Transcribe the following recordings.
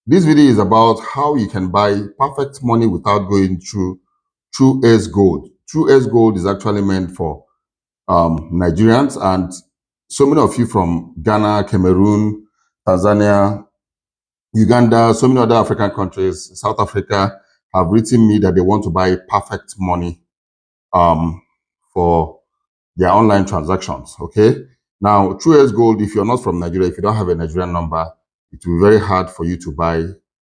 This video is about how you can buy perfect money without going through True Ace Gold. True Ace Gold is actually meant for Nigerians, and so many of you from Ghana, Cameroon, Tanzania, Uganda, so many other African countries, South Africa, have written me that they want to buy perfect money um, for their online transactions. Okay. Now, True Ace Gold, if you're not from Nigeria, if you don't have a Nigerian number, it will be very hard for you to buy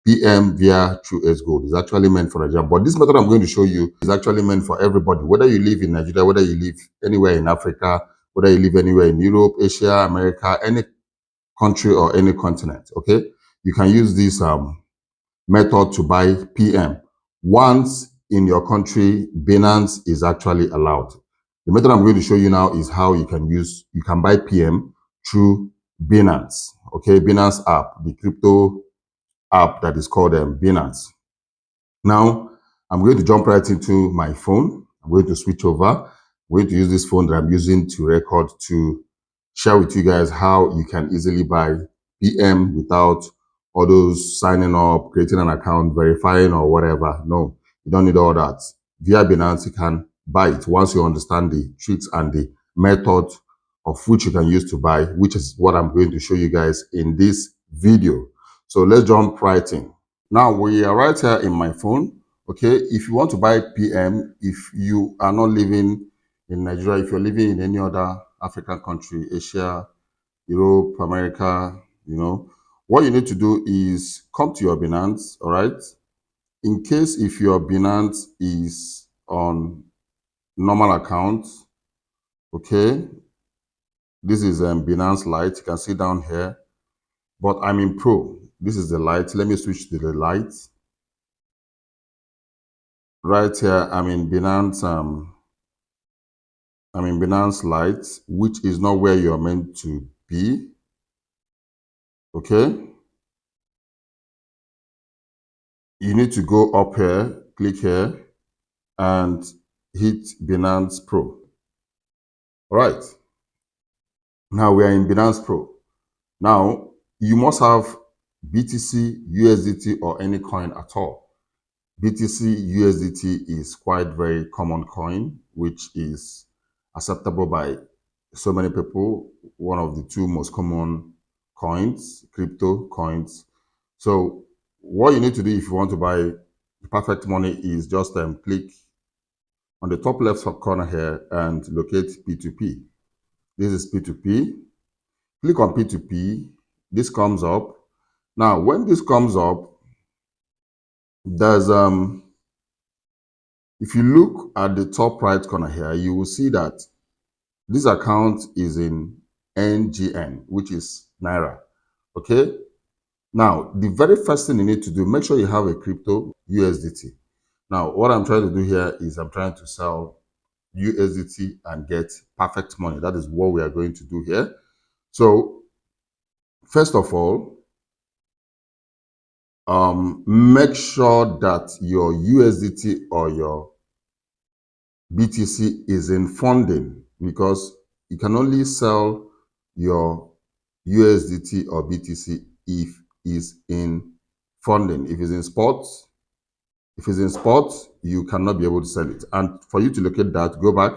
PM via True Ace Gold. It's actually meant for Nigeria. But this method I'm going to show you is actually meant for everybody, whether you live in Nigeria, whether you live anywhere in Africa, whether you live anywhere in Europe, Asia, America, any country or any continent. Okay. You can use this method to buy PM. Once in your country, Binance is actually allowed. The method I'm going to show you now is how you can buy PM through Binance. Okay, Binance app, the crypto app that is called Binance. Now, I'm going to jump right into my phone. I'm going to switch over. I'm going to use this phone that I'm using to record to share with you guys how you can easily buy PM without all those signing up, creating an account, verifying or whatever. No, you don't need all that. Via Binance, you can buy it once you understand the tricks and the method of which you can use to buy, which is what I'm going to show you guys in this video. So let's jump right in. Now we are right here in my phone. Okay, if you want to buy PM, if you are not living in Nigeria, if you're living in any other African country, Asia, Europe, America, what you need to do is come to your Binance, all right? In case if your Binance is on normal account, okay, this is Binance Lite. You can see down here, but I'm in Pro. This is the Lite. Let me switch to the Lite. Right here, I'm in Binance Lite, which is not where you're meant to be. Okay. You need to go up here, click here, and hit Binance Pro. All right. Now we are in Binance Pro. Now you must have BTC, USDT, or any coin at all. BTC, USDT is quite very common coin, which is acceptable by so many people. One of the two most common coins, crypto coins. So what you need to do if you want to buy perfect money is just click on the top left corner here and locate P2P. This is P2P. Click on P2P. This comes up. Now, when this comes up, there's if you look at the top right corner here, you will see that this account is in NGN, which is Naira. Okay. Now, the very first thing you need to do, make sure you have a crypto USDT. Now, what I'm trying to do here is I'm trying to sell USDT and get perfect money. That is what we are going to do here. So, first of all, make sure that your USDT or your BTC is in funding, because you can only sell your USDT or BTC if it's in funding. If it's in sports, you cannot be able to sell it. And for you to locate that, go back,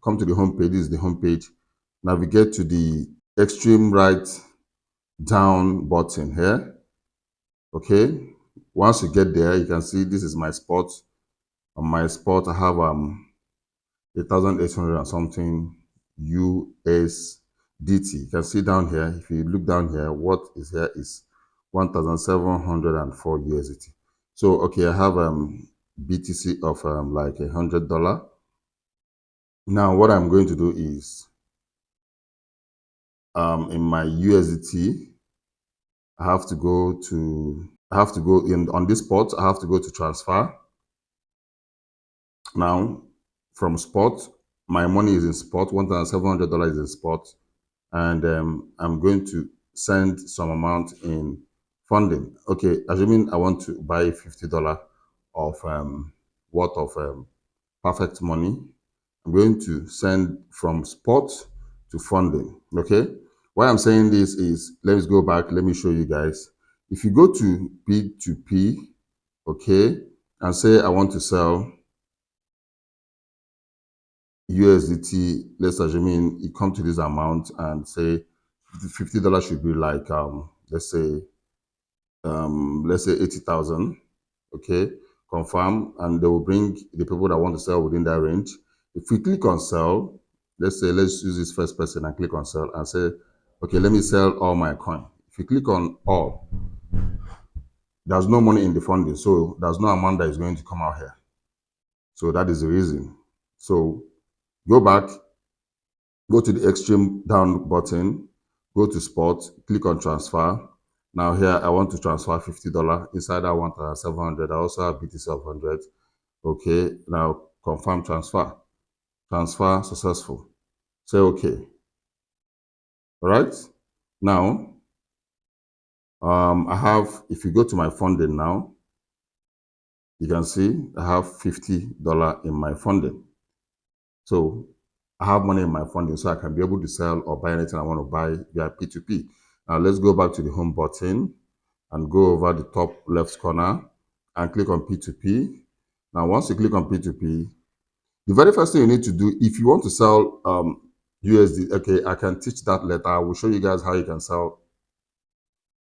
come to the home page. This is the home page. Navigate to the extreme right down button here. Okay. Once you get there, you can see this is my spot. On my spot, I have 1,800 and something USDT. You can see down here, if you look down here, what is here is 1,704 USDT. So, okay, I have BTC of like $100. Now, what I'm going to do is in my USDT, I have to go in on this spot. I have to go to transfer. Now, from spot, my money is in spot. $1,700 is in spot, and I'm going to send some amount in funding. Okay, assuming I want to buy $50 of worth of perfect money, I'm going to send from spot to funding. Okay, why I'm saying this is, let's go back. Let me show you guys. If you go to P2P, okay, and say I want to sell USDT, let's assume you come to this amount and say $50 should be like let's say 80,000. Okay, confirm, and they will bring the people that want to sell within that range. If we click on sell, let's use this first person and click on sell and say, okay, let me sell all my coin. If you click on all, there's no money in the funding, so there's no amount that is going to come out here. So that is the reason. So go back, go to the extreme down button, go to spot, click on transfer. Now here I want to transfer $50. Inside that 1,700, I also have BTC of 100. Okay, now confirm transfer. Transfer successful. Say okay. All right. Now, I have, if you go to my funding now, you can see I have $50 in my funding. So I have money in my funding, so I can be able to sell or buy anything I want to buy via P2P. Now let's go back to the home button and go over the top left corner and click on P2P. Now, once you click on P2P, the very first thing you need to do, if you want to sell USD, okay, I can teach that later. I will show you guys how you can sell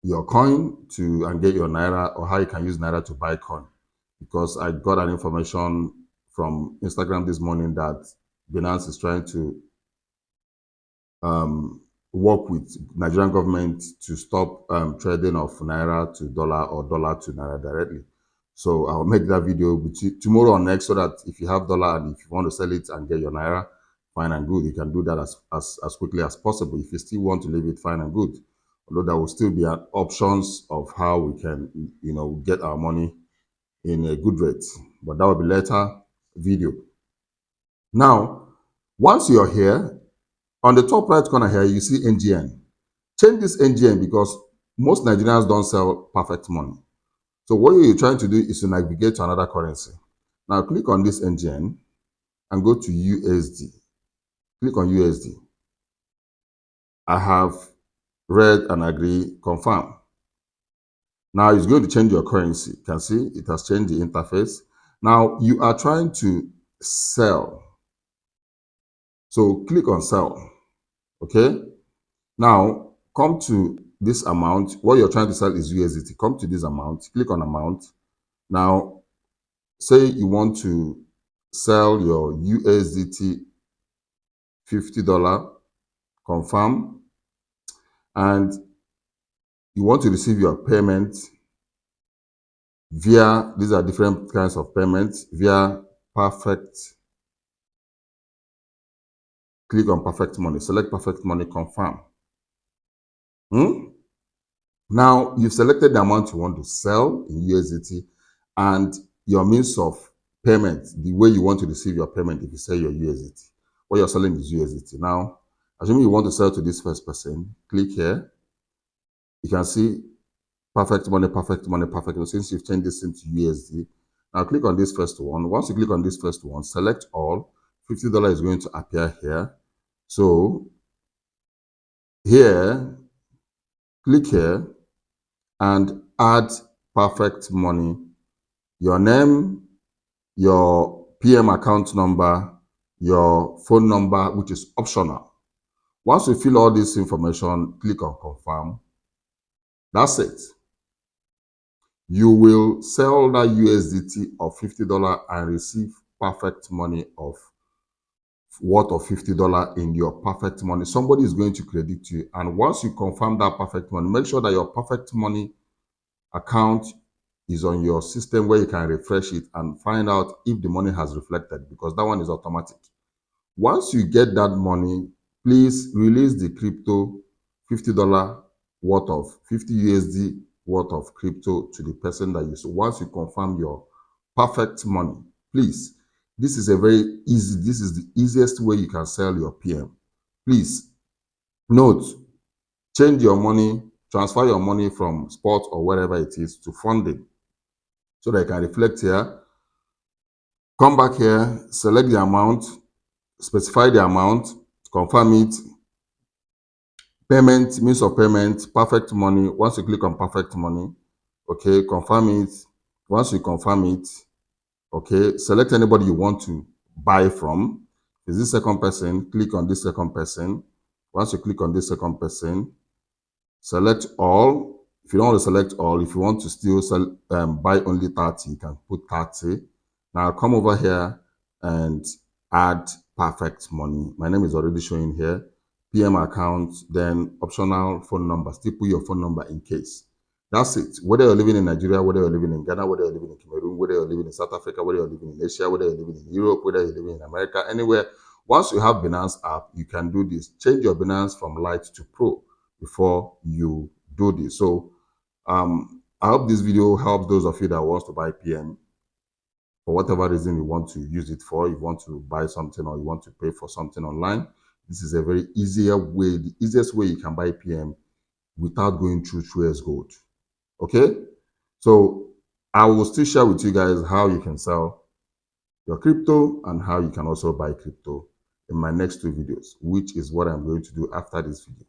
your coin to and get your Naira, or how you can use Naira to buy coin. Because I got an information from Instagram this morning that Binance is trying to work with Nigerian government to stop trading of Naira to dollar or dollar to Naira directly. So I'll make that video with you tomorrow or next, so that if you have dollar and if you want to sell it and get your Naira, fine and good. You can do that as quickly as possible. If you still want to leave it, fine and good. Although there will still be options of how we can, get our money in a good rate. But that will be later video. Now, once you're here, on the top right corner here, you see NGN. Change this NGN because most Nigerians don't sell perfect money. So what you're trying to do is to navigate to another currency. Now click on this NGN and go to USD. Click on USD. I have read and agree, confirm. Now it's going to change your currency. You can see it has changed the interface. Now you are trying to sell. So click on sell. Okay. Now come to this amount. What you're trying to sell is USDT. Come to this amount. Click on amount. Now say you want to sell your USDT $50, confirm, and you want to receive your payment via, these are different kinds of payments, via perfect. Click on perfect money, select perfect money, confirm. Now you've selected the amount you want to sell in USDT and your means of payment, the way you want to receive your payment. if you sell your USDT, what you're selling is USDT. Now, assuming you want to sell to this first person, click here. You can see perfect money, perfect money, perfect money. Since you've changed this into USD, now click on this first one. Once you click on this first one, select all. $50 is going to appear here. So here, click here and add perfect money, your name, your PM account number, your phone number, which is optional. Once you fill all this information, click on confirm. That's it. You will sell that USDT of $50 and receive perfect money of worth of $50 in your perfect money. Somebody is going to credit you. And once you confirm that perfect money, make sure that your perfect money account is on your system where you can refresh it and find out if the money has reflected, because that one is automatic. Once you get that money, please release the crypto $50 worth of 50 USD worth of crypto to the person that you. So once you confirm your perfect money, please, this is the easiest way you can sell your PM. Please note, change your money, transfer your money from spot or wherever it is to funding, so that you can reflect here. Come back here, select the amount, specify the amount, confirm it, Payment, means of payment, perfect money. Once you click on perfect money, okay, confirm it. Once you confirm it, okay, select anybody you want to buy from. Is this second person? Click on this second person. Once you click on this second person, select all. If you don't want to select all, if you want to still buy only 30, you can put 30. Now come over here and add perfect money. My name is already showing here. PM account, then optional phone number. Still put your phone number in case. That's it. Whether you're living in Nigeria, whether you're living in Ghana, whether you're living in Cameroon, whether you're living in South Africa, whether you're living in Asia, whether you're living in Europe, whether you're living in America, anywhere. Once you have Binance app, you can do this. Change your Binance from Lite to Pro before you do this. So I hope this video helps those of you that wants to buy PM for whatever reason you want to use it for. You want to buy something or you want to pay for something online. This is a very easier way, the easiest way you can buy PM without going through 2S Gold. Okay? So I will still share with you guys how you can sell your crypto and how you can also buy crypto in my next two videos, which is what I'm going to do after this video.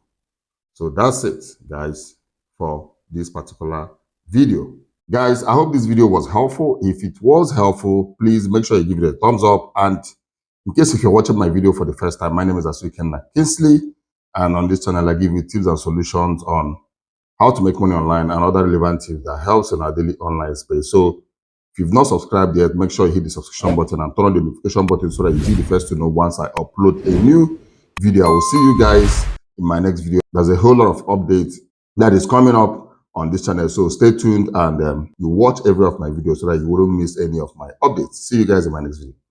So that's it, guys, for this particular video. Guys, I hope this video was helpful. If it was helpful, please make sure you give it a thumbs up. And in case if you're watching my video for the first time, my name is Asuikenna Kingsley. And on this channel, I give you tips and solutions on how to make money online and other relevant tips that helps in our daily online space. So if you've not subscribed yet, make sure you hit the subscription button and turn on the notification button so that you'll be the first to know once I upload a new video. I will see you guys in my next video. There's a whole lot of updates that is coming up on this channel. So stay tuned and you watch every of my videos so that you wouldn't miss any of my updates. See you guys in my next video.